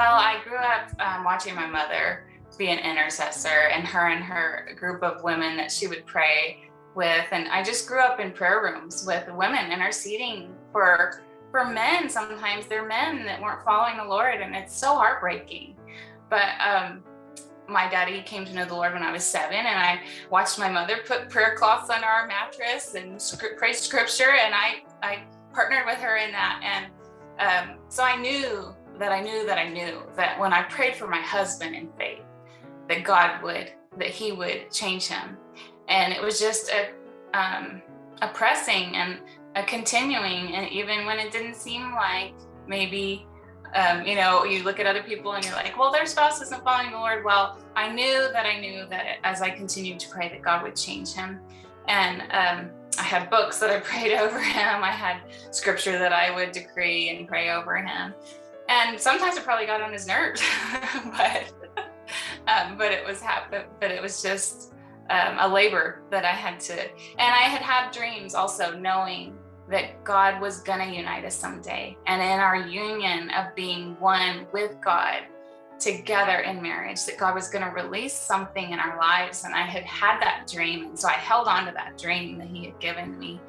Well, I grew up watching my mother be an intercessor, and her group of women that she would pray with. And I just grew up in prayer rooms with women interceding for men. Sometimes they're men that weren't following the Lord, and it's so heartbreaking. But my daddy came to know the Lord when I was 7, and I watched my mother put prayer cloths on our mattress and pray scripture, and I partnered with her in that. And so I knew that when I prayed for my husband in faith, that he would change him. And it was just a pressing and a continuing, and even when it didn't seem like maybe, you look at other people and you're like, well, their spouse isn't following the Lord. Well, I knew that as I continued to pray, that God would change him. And I had books that I prayed over him. I had scripture that I would decree and pray over him. And sometimes it probably got on his nerves, but it was just a labor that I had to. And I had dreams also, knowing that God was going to unite us someday. And in our union of being one with God together in marriage, that God was going to release something in our lives. And I had that dream. And so I held on to that dream that he had given me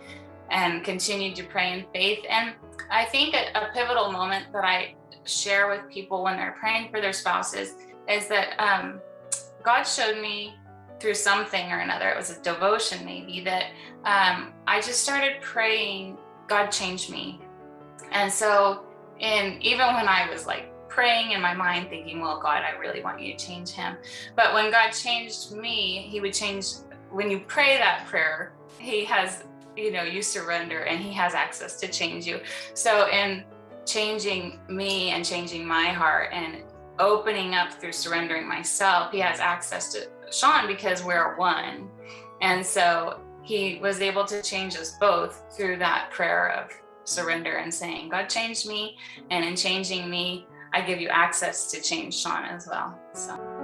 and continued to pray in faith. And I think a pivotal moment that I share with people when they're praying for their spouses is that God showed me through something or another, it was a devotion maybe, that I just started praying, God changed me. And so even when I was like praying in my mind thinking, well, God, I really want you to change him. But when God changed me, he would change. When you pray that prayer, he has, you surrender, and he has access to change you. So in changing me and changing my heart and opening up through surrendering myself, he has access to Sean because we're one. And so he was able to change us both through that prayer of surrender and saying, God changed me, and in changing me, I give you access to change Sean as well. So.